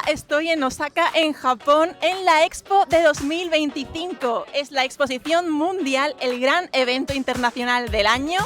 estoy en Osaka, en Japón, en la Expo de 2025. Es la exposición mundial, el gran evento internacional del año.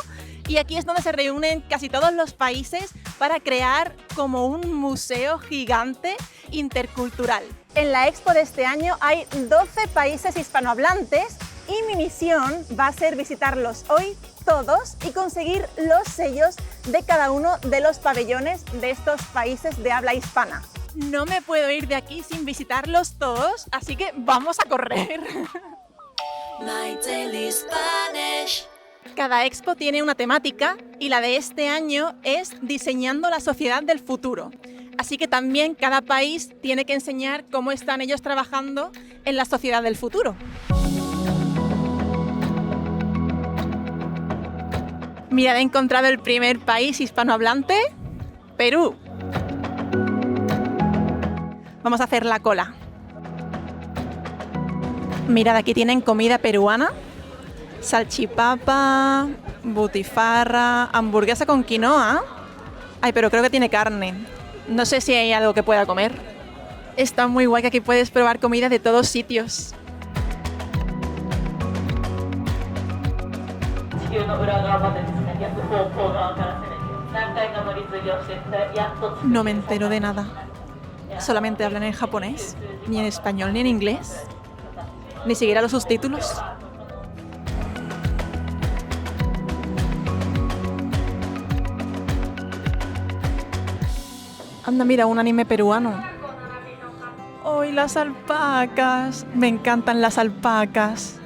Y aquí es donde se reúnen casi todos los países para crear como un museo gigante intercultural. En la Expo de este año hay 12 países hispanohablantes y mi misión va a ser visitarlos hoy todos y conseguir los sellos de cada uno de los pabellones de estos países de habla hispana. No me puedo ir de aquí sin visitarlos todos, así que vamos a correr. My Daily Spanish. Cada expo tiene una temática y la de este año es diseñando la sociedad del futuro. Así que también cada país tiene que enseñar cómo están ellos trabajando en la sociedad del futuro. Mirad, he encontrado el primer país hispanohablante, Perú. Vamos a hacer la cola. Mirad, aquí tienen comida peruana. Salchipapa, butifarra, hamburguesa con quinoa. Ay, pero creo que tiene carne. No sé si hay algo que pueda comer. Está muy guay que aquí puedes probar comida de todos sitios. No me entero de nada. Solamente hablan en japonés, ni en español ni en inglés. Ni siquiera los subtítulos. Anda, mira, un anime peruano. ¡Ay, las alpacas! Me encantan las alpacas.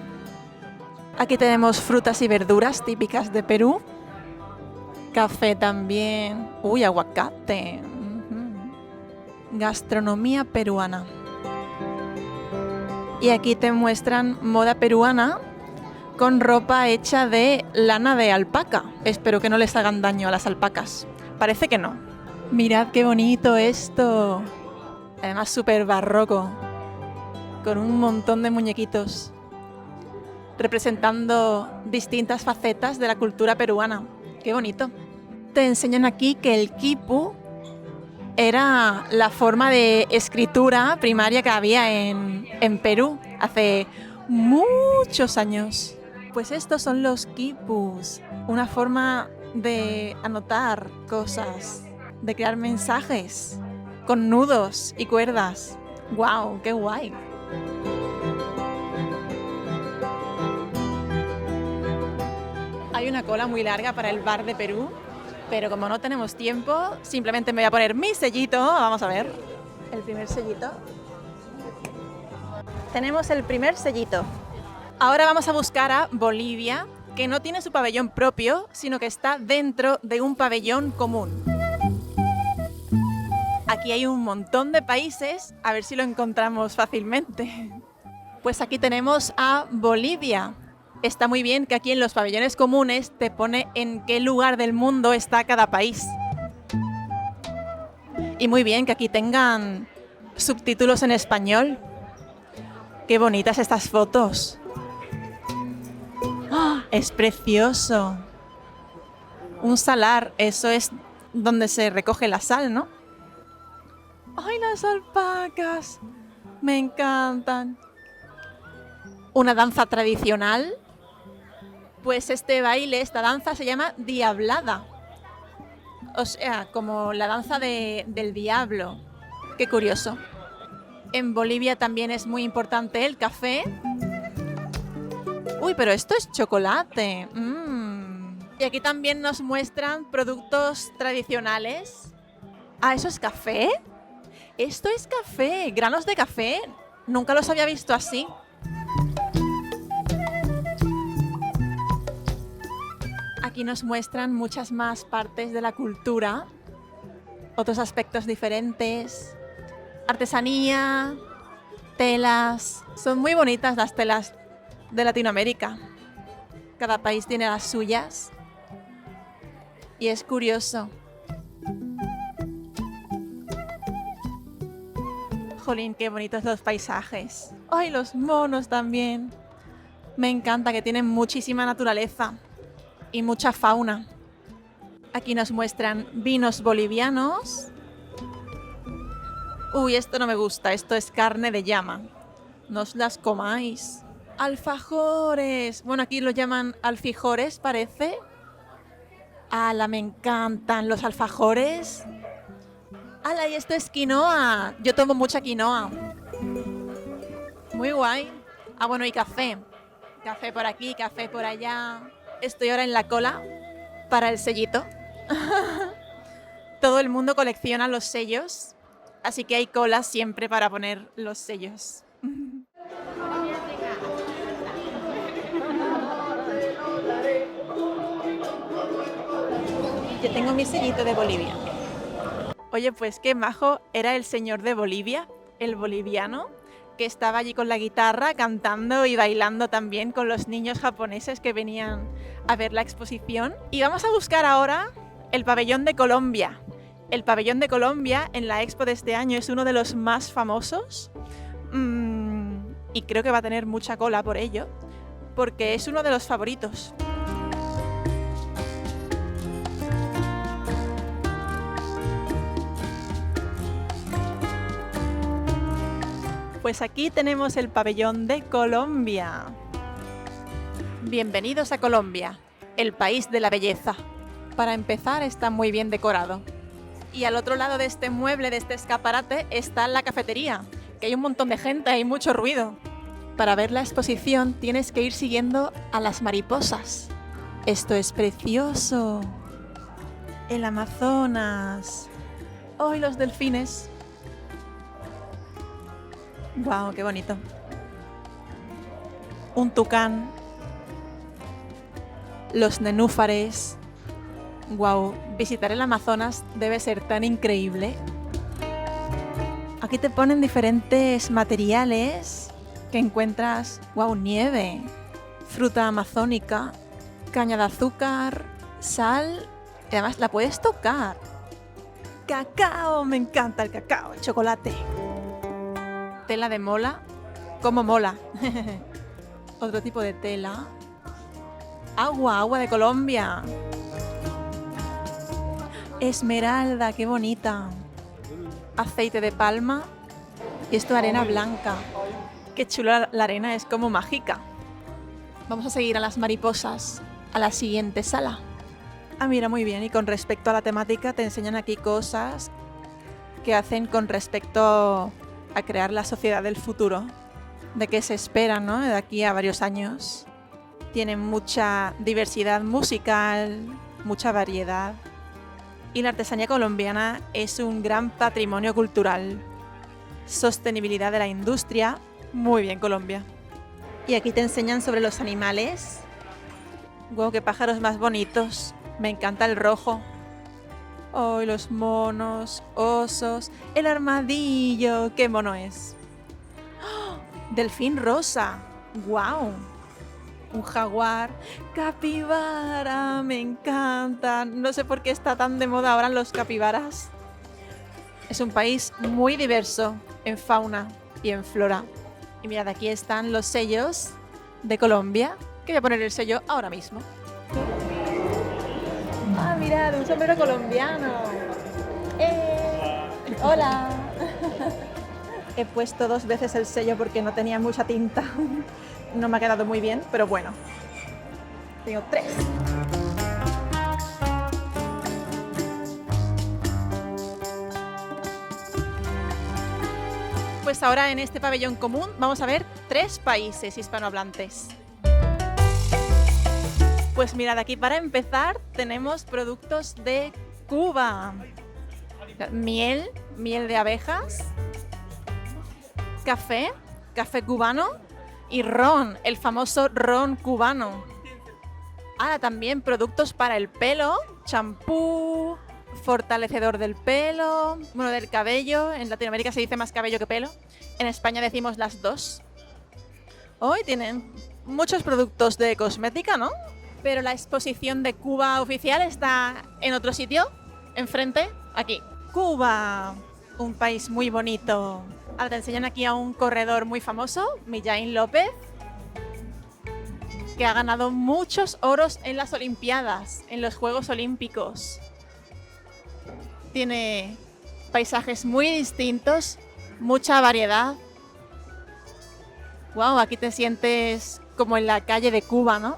Aquí tenemos frutas y verduras típicas de Perú. Café también. ¡Uy, aguacate! Gastronomía peruana. Y aquí te muestran moda peruana con ropa hecha de lana de alpaca. Espero que no les hagan daño a las alpacas. Parece que no. Mirad qué bonito esto. Además súper barroco. Con un montón de muñequitos. Representando distintas facetas de la cultura peruana. Qué bonito. Te enseñan aquí que el quipu era la forma de escritura primaria que había en Perú hace muchos años. Pues estos son los quipus. Una forma de anotar cosas. De crear mensajes con nudos y cuerdas. ¡Guau! ¡Qué guay! Hay una cola muy larga para el bar de Perú, pero como no tenemos tiempo, simplemente me voy a poner mi sellito. Vamos a ver. El primer sellito. Tenemos el primer sellito. Ahora vamos a buscar a Bolivia, que no tiene su pabellón propio, sino que está dentro de un pabellón común. Aquí hay un montón de países, a ver si lo encontramos fácilmente. Pues aquí tenemos a Bolivia. Está muy bien que aquí en los pabellones comunes te pone en qué lugar del mundo está cada país. Y muy bien que aquí tengan subtítulos en español. Qué bonitas estas fotos. ¡Oh! Es precioso. Un salar, eso es donde se recoge la sal, ¿no? ¡Ay, las alpacas! Me encantan. ¿Una danza tradicional? Pues este baile, esta danza se llama diablada. O sea, como la danza del diablo. Qué curioso. En Bolivia también es muy importante el café. Uy, pero esto es chocolate. Y aquí también nos muestran productos tradicionales. Ah, ¿eso es café? Esto es café, granos de café. Nunca los había visto así. Aquí nos muestran muchas más partes de la cultura, otros aspectos diferentes, artesanía, telas. Son muy bonitas las telas de Latinoamérica. Cada país tiene las suyas y es curioso. Jolín, qué bonitos los paisajes. ¡Ay, los monos también! Me encanta que tienen muchísima naturaleza y mucha fauna. Aquí nos muestran vinos bolivianos. Uy, esto no me gusta, esto es carne de llama. No os las comáis. Alfajores. Bueno, aquí lo llaman alfijores, parece. ¡Hala, me encantan los alfajores! ¡Hala, y esto es quinoa! Yo tomo mucha quinoa. Muy guay. Ah, bueno, y café. Café por aquí, café por allá. Estoy ahora en la cola para el sellito. Todo el mundo colecciona los sellos, así que hay cola siempre para poner los sellos. Yo tengo mi sellito de Bolivia. Oye, pues qué majo era el señor de Bolivia, el boliviano, que estaba allí con la guitarra cantando y bailando también con los niños japoneses que venían a ver la exposición. Y vamos a buscar ahora el pabellón de Colombia. El pabellón de Colombia en la expo de este año es uno de los más famosos y creo que va a tener mucha cola por ello, porque es uno de los favoritos. Pues aquí tenemos el pabellón de Colombia. Bienvenidos a Colombia, el país de la belleza. Para empezar, está muy bien decorado. Y al otro lado de este mueble, de este escaparate, está la cafetería, que hay un montón de gente, hay mucho ruido. Para ver la exposición tienes que ir siguiendo a las mariposas. Esto es precioso. El Amazonas. ¡Oh, y los delfines! ¡Guau, qué bonito! Un tucán. Los nenúfares. ¡Guau! Visitar el Amazonas debe ser tan increíble. Aquí te ponen diferentes materiales que encuentras. ¡Guau! Nieve, fruta amazónica, caña de azúcar, sal. Y además la puedes tocar. ¡Cacao! Me encanta el cacao, el chocolate. Tela de mola. ¿Cómo mola? Otro tipo de tela. Agua de Colombia. Esmeralda, qué bonita. Aceite de palma. Y esto arena blanca. Qué chula la arena, es como mágica. Vamos a seguir a las mariposas a la siguiente sala. Ah, mira, muy bien. Y con respecto a la temática te enseñan aquí cosas que hacen con respecto a crear la sociedad del futuro. De qué se espera, ¿no? De aquí a varios años. Tienen mucha diversidad musical, mucha variedad. Y la artesanía colombiana es un gran patrimonio cultural. Sostenibilidad de la industria. Muy bien, Colombia. Y aquí te enseñan sobre los animales. ¡Guau, qué pájaros más bonitos! Me encanta el rojo. ¡Oh, los monos, osos! ¡El armadillo! ¡Qué mono es! ¡Oh! ¡Delfín rosa! ¡Guau! Un jaguar. ¡Capibara! ¡Me encantan! No sé por qué está tan de moda ahora los capibaras. Es un país muy diverso en fauna y en flora. Y mirad, aquí están los sellos de Colombia. Que voy a poner el sello ahora mismo. ¡Ah, mirad! Un sombrero colombiano. ¡Hola! He puesto 2 veces el sello porque no tenía mucha tinta. No me ha quedado muy bien, pero bueno. Tengo 3. Pues ahora en este pabellón común vamos a ver 3 países hispanohablantes. Pues mirad, aquí para empezar tenemos productos de Cuba. Miel de abejas, café cubano y ron, el famoso ron cubano. Ahora también productos para el pelo, champú, fortalecedor del pelo, bueno, del cabello. En Latinoamérica se dice más cabello que pelo. En España decimos las dos. Hoy tienen muchos productos de cosmética, ¿no? Pero la exposición de Cuba oficial está en otro sitio, enfrente, aquí. Cuba, un país muy bonito. Ahora te enseñan aquí a un corredor muy famoso, Mijaín López, que ha ganado muchos oros en las Olimpiadas, en los Juegos Olímpicos. Tiene Paisajes muy distintos, mucha variedad. Wow, aquí te sientes como en la calle de Cuba, ¿no?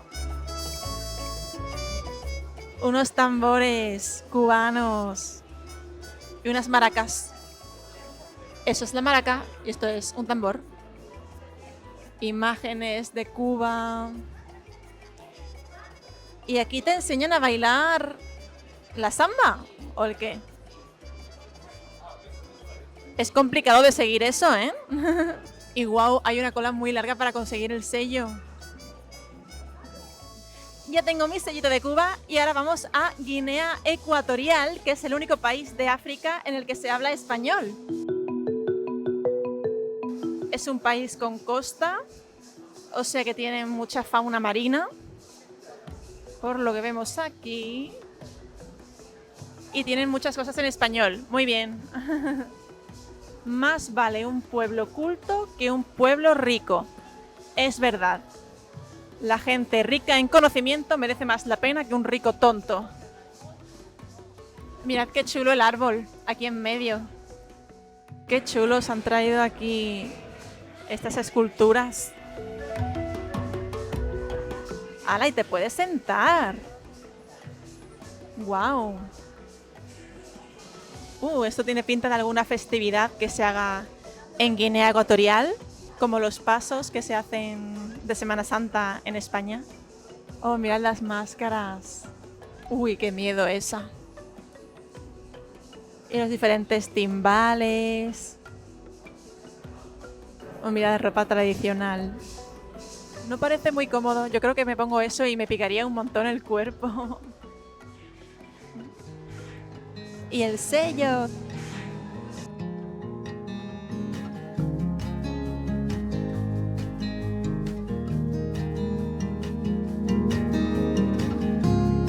Unos tambores cubanos y unas maracas. Eso es la maraca y esto es un tambor. Imágenes de Cuba. Y aquí te enseñan a bailar la samba, ¿o el qué? Es complicado de seguir eso, ¿eh? Y wow, hay una cola muy larga para conseguir el sello. Ya tengo mi sellito de Cuba y ahora vamos a Guinea Ecuatorial, que es el único país de África en el que se habla español. Es un país con costa, o sea que tiene mucha fauna marina, por lo que vemos aquí. Y tienen muchas cosas en español, muy bien. Más vale un pueblo culto que un pueblo rico. Es verdad. La gente rica en conocimiento merece más la pena que un rico tonto. Mirad qué chulo el árbol, aquí en medio. Qué chulos han traído aquí estas esculturas. ¡Hala! Y te puedes sentar. ¡Guau! Esto tiene pinta de alguna festividad que se haga en Guinea Ecuatorial, como los pasos que se hacen de Semana Santa en España. Oh, mirad las máscaras. Uy, qué miedo esa. Y los diferentes timbales. Oh, mirad, ropa tradicional. No parece muy cómodo. Yo creo que me pongo eso y me picaría un montón el cuerpo. Y el sello.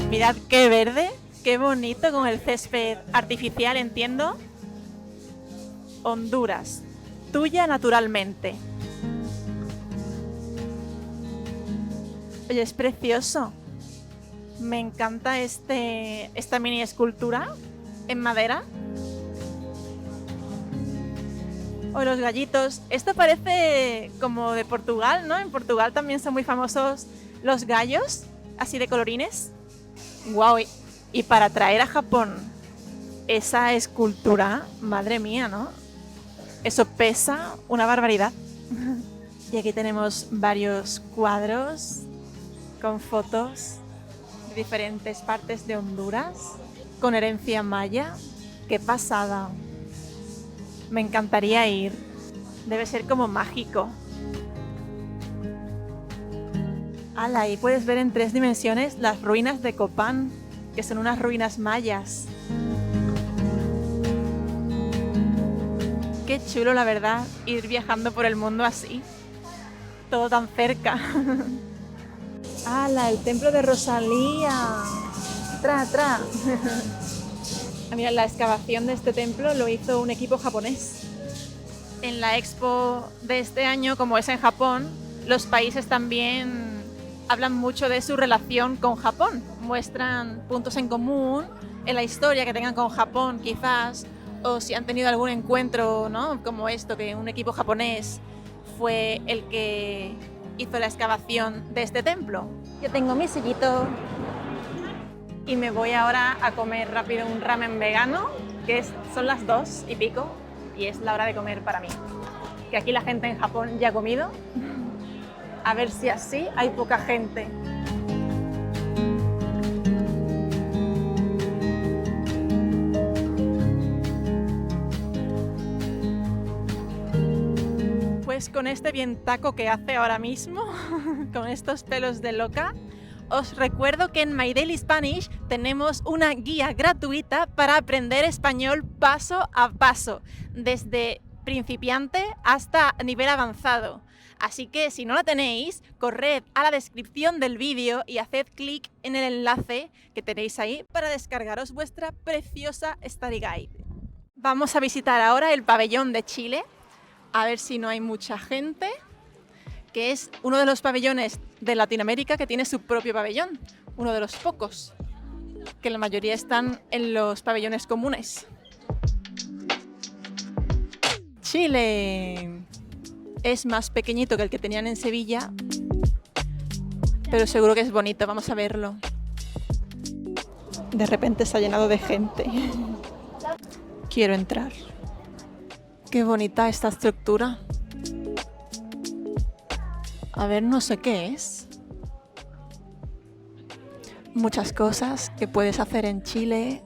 Mirad qué verde, qué bonito con el césped artificial, entiendo. Honduras, tuya naturalmente. Oye, es precioso. Me encanta esta mini escultura en madera. O los gallitos. Esto parece como de Portugal, ¿no? En Portugal también son muy famosos los gallos, así de colorines. Guau, y para traer a Japón esa escultura, madre mía, ¿no? Eso pesa una barbaridad. Y aquí tenemos varios cuadros con fotos de diferentes partes de Honduras, con herencia maya. ¡Qué pasada! Me encantaría ir. Debe ser como mágico. ¡Hala! Y puedes ver en 3 dimensiones las ruinas de Copán, que son unas ruinas mayas. Qué chulo, la verdad, ir viajando por el mundo así. Todo tan cerca. ¡Hala! El templo de Rosalía. ¡Tra! Mira, la excavación de este templo lo hizo un equipo japonés. En la expo de este año, como es en Japón, los países también hablan mucho de su relación con Japón. Muestran puntos en común en la historia que tengan con Japón, quizás, o si han tenido algún encuentro, ¿no? Como esto, que un equipo japonés fue el que hizo la excavación de este templo. Yo tengo mi sellito y me voy ahora a comer rápido un ramen vegano, que son las 2:00 y es la hora de comer para mí. Que aquí la gente en Japón ya ha comido. A ver si así hay poca gente. Pues con este vientaco que hace ahora mismo, con estos pelos de loca, os recuerdo que en My Daily Spanish tenemos una guía gratuita para aprender español paso a paso, desde principiante hasta nivel avanzado. Así que si no la tenéis, corred a la descripción del vídeo y haced clic en el enlace que tenéis ahí para descargaros vuestra preciosa Study Guide. Vamos a visitar ahora el pabellón de Chile, a ver si no hay mucha gente, que es uno de los pabellones de Latinoamérica que tiene su propio pabellón, uno de los pocos, que la mayoría están en los pabellones comunes. Chile. Es más pequeñito que el que tenían en Sevilla, pero seguro que es bonito, vamos a verlo. De repente se ha llenado de gente. Quiero entrar. Qué bonita esta estructura. A ver, no sé qué es. Muchas cosas que puedes hacer en Chile.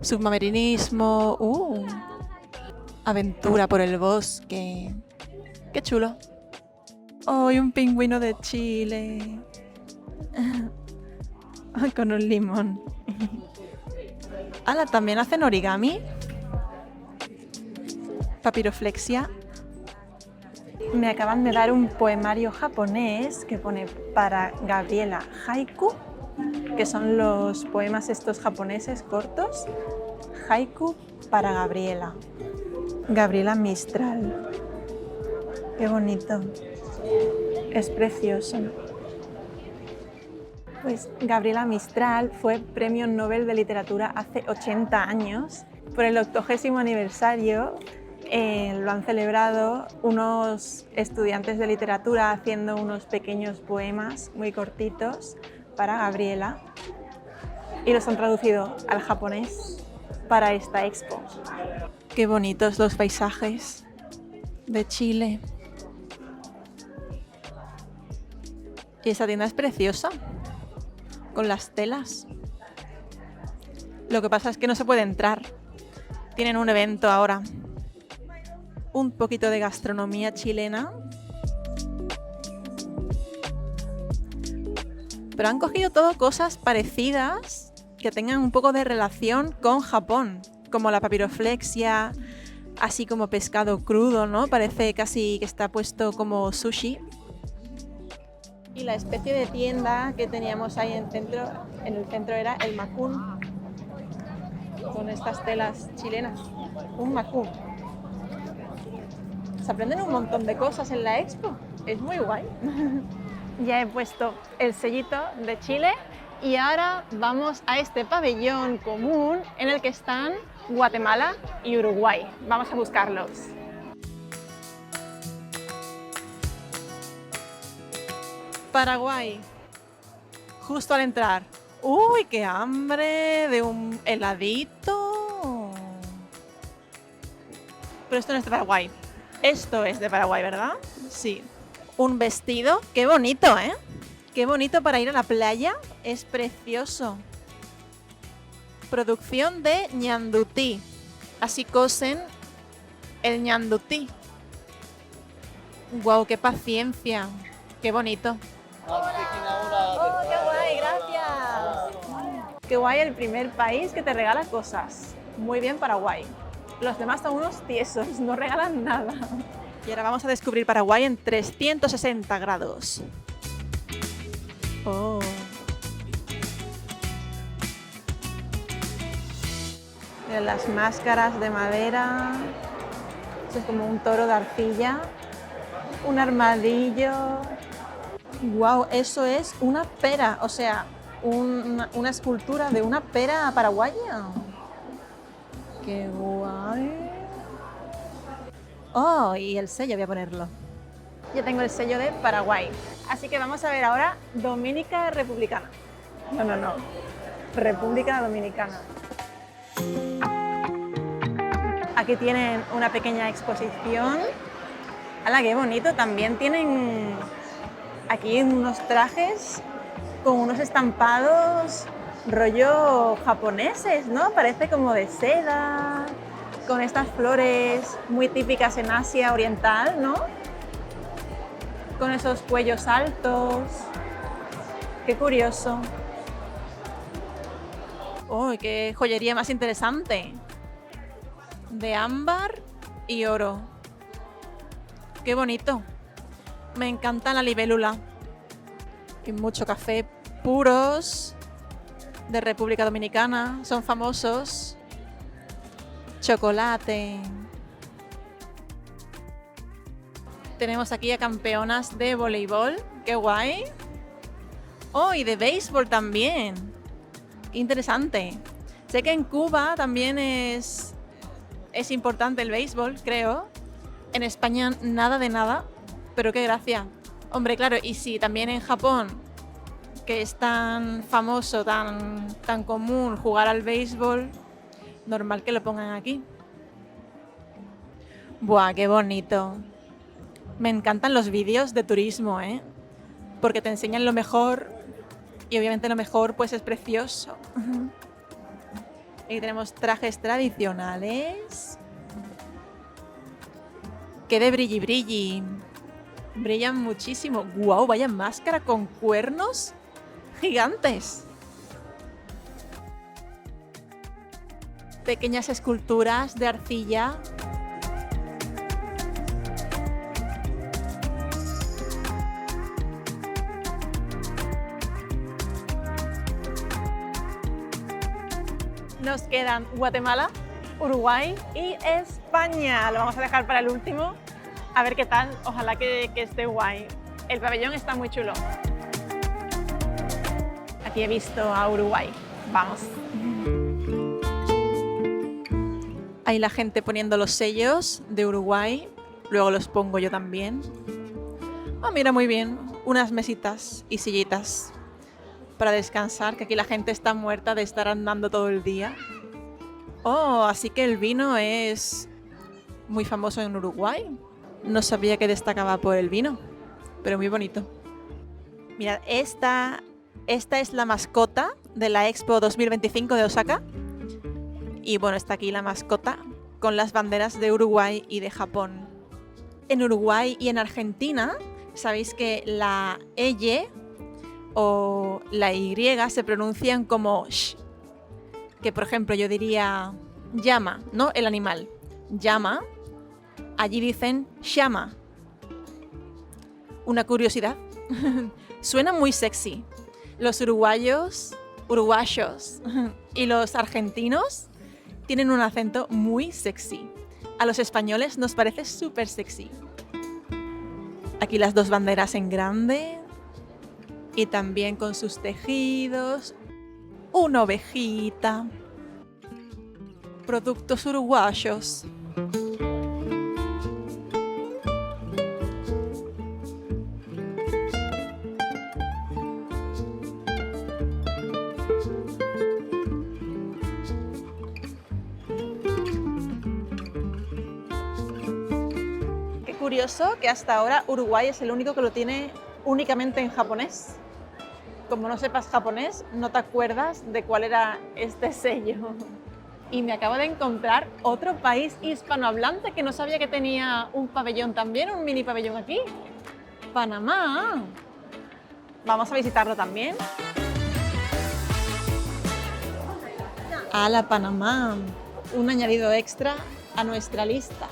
Submarinismo. Aventura por el bosque. Qué chulo. ¡Oh, y un pingüino de Chile! Con un limón. ¡Hala! ¿También hacen origami? Papiroflexia. Me acaban de dar un poemario japonés que pone para Gabriela haiku, que son los poemas estos japoneses cortos. Haiku para Gabriela. Gabriela Mistral. Qué bonito. Es precioso. Pues Gabriela Mistral fue Premio Nobel de Literatura hace 80 años. Por el 80º aniversario lo han celebrado unos estudiantes de literatura haciendo unos pequeños poemas muy cortitos para Gabriela y los han traducido al japonés para esta expo. Qué bonitos los paisajes de Chile. Y esta tienda es preciosa, con las telas. Lo que pasa es que no se puede entrar. Tienen un evento ahora. Un poquito de gastronomía chilena. Pero han cogido todo cosas parecidas que tengan un poco de relación con Japón, como la papiroflexia, así como pescado crudo, ¿no? Parece casi que está puesto como sushi. Y la especie de tienda que teníamos ahí en el centro era el Makun, con estas telas chilenas. Un Makun. Se aprenden un montón de cosas en la expo. Es muy guay. Ya he puesto el sellito de Chile y ahora vamos a este pabellón común en el que están Guatemala y Uruguay. Vamos a buscarlos. Paraguay. Justo al entrar. ¡Uy, qué hambre! De un heladito. Pero esto no es de Paraguay. Esto es de Paraguay, ¿verdad? Sí. Un vestido. ¡Qué bonito, eh! ¡Qué bonito para ir a la playa! Es precioso. Producción de ñandutí. Así cosen el ñandutí. ¡Guau, qué paciencia! ¡Qué bonito! ¡Oh, qué guay! ¡Gracias! ¡Qué guay el primer país que te regala cosas! Muy bien, Paraguay. Los demás son unos tiesos, no regalan nada. Y ahora vamos a descubrir Paraguay en 360 grados. ¡Oh! Mira, las máscaras de madera. Esto es como un toro de arcilla. Un armadillo. ¡Wow! Eso es una pera, o sea, una escultura de una pera paraguaya. ¡Qué guay! ¡Oh! Y el sello, voy a ponerlo. Yo tengo el sello de Paraguay. Así que vamos a ver ahora Dominica Republicana. No. República Dominicana. Aquí tienen una pequeña exposición. ¡Hala, qué bonito! También tienen aquí unos trajes con unos estampados rollo japoneses, ¿no? Parece como de seda, con estas flores muy típicas en Asia Oriental, ¿no? Con esos cuellos altos. ¡Qué curioso! ¡Oh, qué joyería más interesante! De ámbar y oro. ¡Qué bonito! Me encanta la libélula. Y mucho café puros de República Dominicana. Son famosos. Chocolate. Tenemos aquí a campeonas de voleibol. ¡Qué guay! ¡Oh, y de béisbol también! ¡Qué interesante! Sé que en Cuba también es importante el béisbol, creo. En España nada de nada, pero qué gracia. Hombre, claro, y si también en Japón, que es tan famoso, tan común jugar al béisbol, normal que lo pongan aquí. Buah, qué bonito. Me encantan los vídeos de turismo, ¿eh? Porque te enseñan lo mejor y obviamente lo mejor pues es precioso. Aquí tenemos trajes tradicionales. ¡Qué de brilli brilli! Brillan muchísimo. ¡Guau! Vaya máscara con cuernos gigantes. Pequeñas esculturas de arcilla. Nos quedan Guatemala, Uruguay y España. Lo vamos a dejar para el último. A ver qué tal. Ojalá que esté guay. El pabellón está muy chulo. Aquí he visto a Uruguay. Vamos. Ahí la gente poniendo los sellos de Uruguay. Luego los pongo yo también. Ah, mira, muy bien. Unas mesitas y sillitas para descansar, que aquí la gente está muerta de estar andando todo el día. Oh, así que el vino es muy famoso en Uruguay. No sabía que destacaba por el vino, pero muy bonito. Mirad, esta es la mascota de la Expo 2025 de Osaka. Y bueno, está aquí la mascota con las banderas de Uruguay y de Japón. En Uruguay y en Argentina, sabéis que la Y o la Y se pronuncian como sh, que por ejemplo yo diría llama, ¿no? El animal, llama, allí dicen llama. Una curiosidad, suena muy sexy. Los uruguayos y los argentinos tienen un acento muy sexy. A los españoles nos parece súper sexy. Aquí las dos banderas en grande. Y también con sus tejidos, una ovejita, productos uruguayos. Qué curioso que hasta ahora Uruguay es el único que lo tiene únicamente en japonés. Como no sepas japonés, no te acuerdas de cuál era este sello. Y me acabo de encontrar otro país hispanohablante que no sabía que tenía un pabellón también, un mini pabellón aquí. Panamá. Vamos a visitarlo también. ¡Hala, Panamá! Un añadido extra a nuestra lista.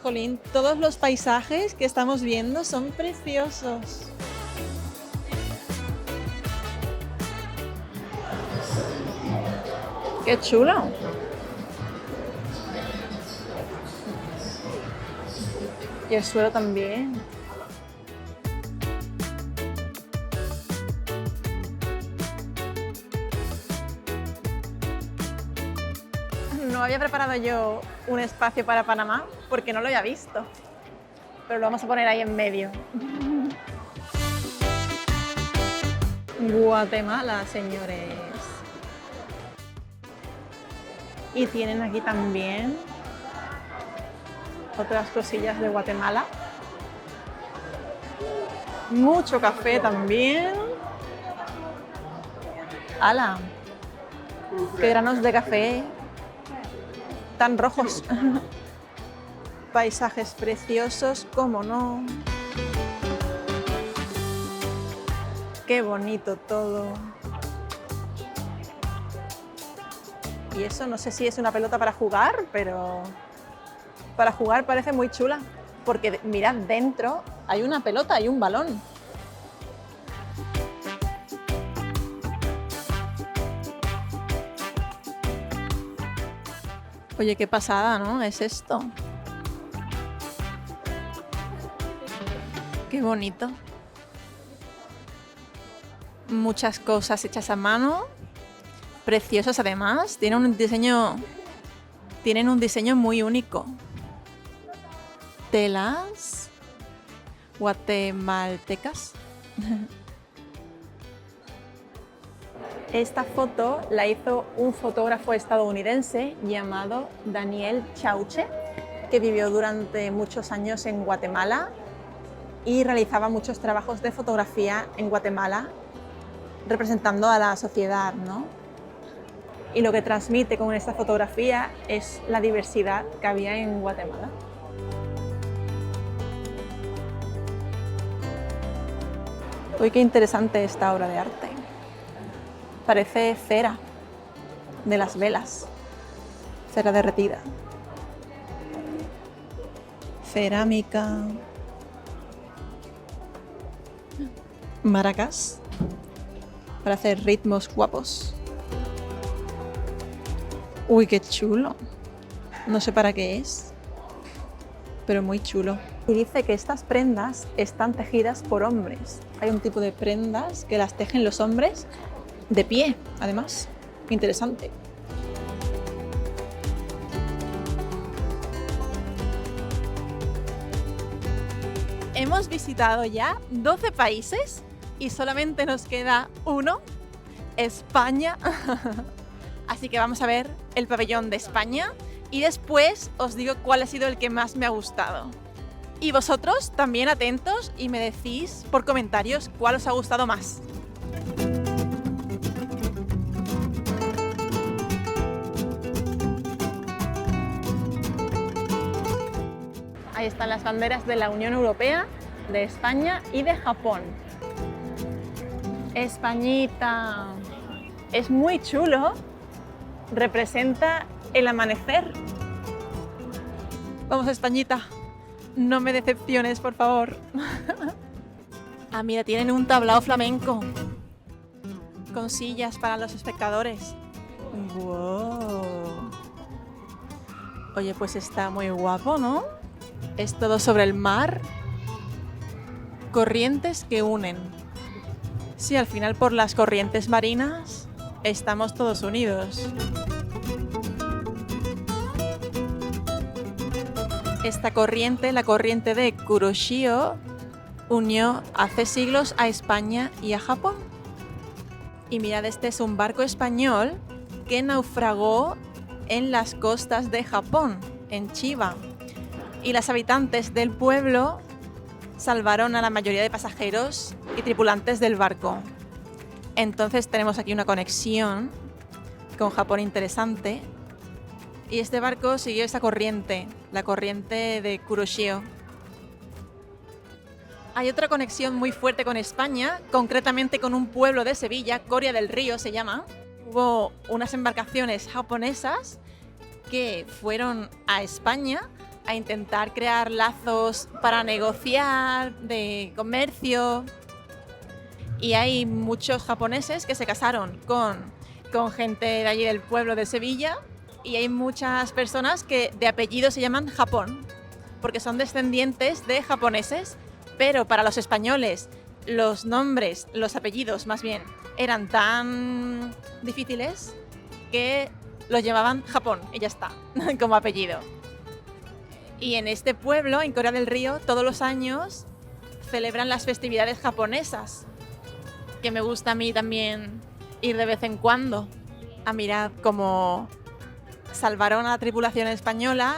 Jolín, todos los paisajes que estamos viendo son preciosos. ¡Qué chulo! Y el suelo también. No había preparado yo un espacio para Panamá porque no lo había visto. Pero lo vamos a poner ahí en medio. Guatemala, señores. Y tienen aquí también otras cosillas de Guatemala. Mucho café también. ¡Hala! ¡Qué granos de café tan rojos! Paisajes preciosos, cómo no. ¡Qué bonito todo! Y eso no sé si es una pelota para jugar, pero para jugar parece muy chula. Porque mirad, dentro hay una pelota y un balón. Oye, qué pasada, ¿no? Es esto. Qué bonito. Muchas cosas hechas a mano. Preciosas además, tienen un diseño muy único. telas guatemaltecas. Esta foto la hizo un fotógrafo estadounidense llamado Daniel Chauche, que vivió durante muchos años en Guatemala y realizaba muchos trabajos de fotografía en Guatemala, representando a la sociedad, ¿no? Y lo que transmite con esta fotografía es la diversidad que había en Guatemala. Uy, qué interesante esta obra de arte. Parece cera de las velas, cera derretida. Cerámica. Maracas para hacer ritmos guapos. Uy, qué chulo. No sé para qué es, pero muy chulo. Y dice que estas prendas están tejidas por hombres. Hay un tipo de prendas que las tejen los hombres de pie, además. Interesante. Hemos visitado ya 12 países y solamente nos queda uno, España. Así que vamos a ver el pabellón de España y después os digo cuál ha sido el que más me ha gustado. Y vosotros también atentos y me decís por comentarios cuál os ha gustado más. Ahí están las banderas de la Unión Europea, de España y de Japón. Españita. Es muy chulo. Representa el amanecer. Vamos, Españita. No me decepciones, por favor. Ah, mira, tienen un tablao flamenco. Con sillas para los espectadores. ¡Wow! Oye, pues está muy guapo, ¿no? Es todo sobre el mar. Corrientes que unen. Sí, al final por las corrientes marinas estamos todos unidos. Esta corriente, la corriente de Kuroshio, unió hace siglos a España y a Japón. Y mirad, este es un barco español que naufragó en las costas de Japón, en Chiba. Y las habitantes del pueblo salvaron a la mayoría de pasajeros y tripulantes del barco. Entonces tenemos aquí una conexión con Japón interesante. Y este barco siguió esa corriente, la corriente de Kuroshio. Hay otra conexión muy fuerte con España, concretamente con un pueblo de Sevilla, Coria del Río se llama. Hubo unas embarcaciones japonesas que fueron a España a intentar crear lazos para negociar, de comercio. Y hay muchos japoneses que se casaron con gente de allí del pueblo de Sevilla. Y hay muchas personas que de apellido se llaman Japón, porque son descendientes de japoneses, pero para los españoles los nombres, los apellidos más bien, eran tan difíciles que los llamaban Japón y ya está, como apellido. Y en este pueblo, en Coria del Río, todos los años celebran las festividades japonesas, que me gusta a mí también ir de vez en cuando a mirar cómo salvaron a la tripulación española.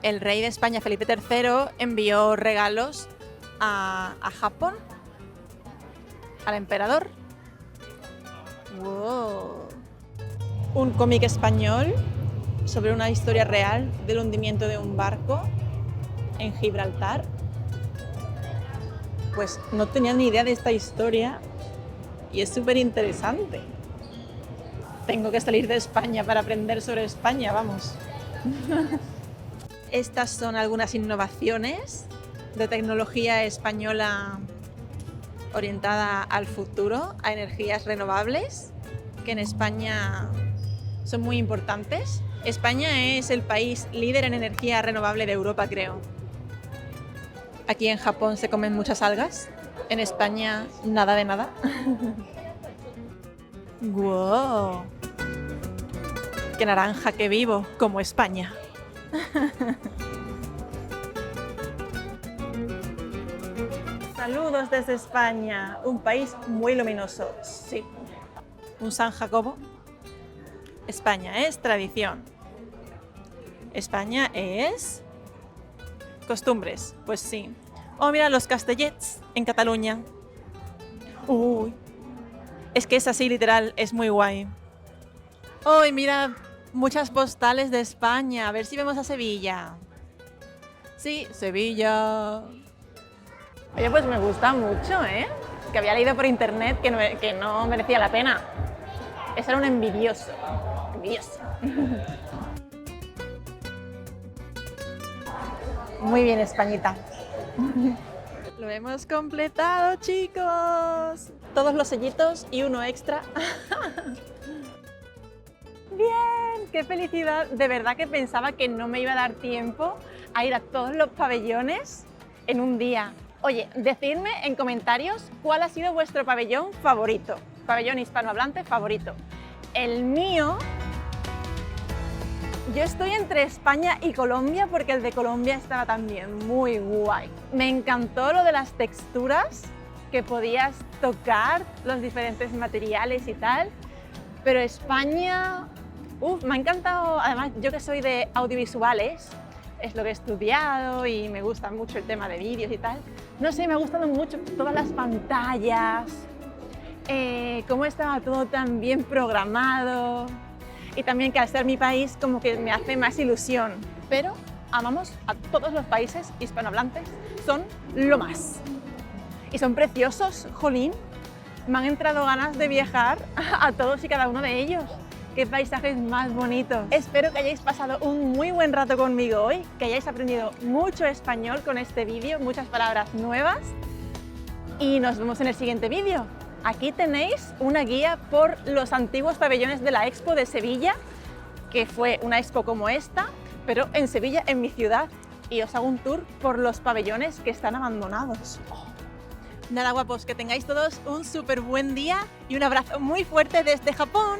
El rey de España, Felipe III, envió regalos a Japón, al emperador. ¡Wow! Un cómic español sobre una historia real del hundimiento de un barco en Gibraltar. Pues no tenía ni idea de esta historia y es súper interesante. Tengo que salir de España para aprender sobre España, vamos. Estas son algunas innovaciones de tecnología española orientada al futuro, a energías renovables, que en España son muy importantes. España es el país líder en energía renovable de Europa, creo. Aquí en Japón se comen muchas algas, en España nada de nada. ¡Wow! ¡Qué naranja, qué vivo! Como España. Saludos desde España, un país muy luminoso, sí. Un San Jacobo. España es tradición. España es costumbres, pues sí. Oh, mira, los castellets en Cataluña. Uy, es que es así literal, es muy guay. Oh, y mira, muchas postales de España, a ver si vemos a Sevilla. Sí, Sevilla. Oye, pues me gusta mucho, ¿eh? Que había leído por internet que no merecía la pena. Ese era un envidioso. Envidioso. Muy bien, Españita. Lo hemos completado, chicos. Todos los sellitos y uno extra. Bien, qué felicidad. De verdad que pensaba que no me iba a dar tiempo a ir a todos los pabellones en un día. Oye, decidme en comentarios cuál ha sido vuestro pabellón favorito. Pabellón hispanohablante favorito. El mío... Yo estoy entre España y Colombia porque el de Colombia estaba también muy guay. Me encantó lo de las texturas, que podías tocar los diferentes materiales y tal. Pero España, me ha encantado. Además, yo que soy de audiovisuales, es lo que he estudiado y me gusta mucho el tema de vídeos y tal. No sé, me ha gustado mucho todas las pantallas, cómo estaba todo tan bien programado. Y también que al ser mi país como que me hace más ilusión. Pero amamos a todos los países hispanohablantes, son lo más. Y son preciosos, jolín. Me han entrado ganas de viajar a todos y cada uno de ellos. ¡Qué paisajes más bonitos! Espero que hayáis pasado un muy buen rato conmigo hoy, que hayáis aprendido mucho español con este vídeo, muchas palabras nuevas. Y nos vemos en el siguiente vídeo. Aquí tenéis una guía por los antiguos pabellones de la Expo de Sevilla, que fue una expo como esta, pero en Sevilla, en mi ciudad. Y os hago un tour por los pabellones que están abandonados. Nada, guapos, que tengáis todos un súper buen día y un abrazo muy fuerte desde Japón.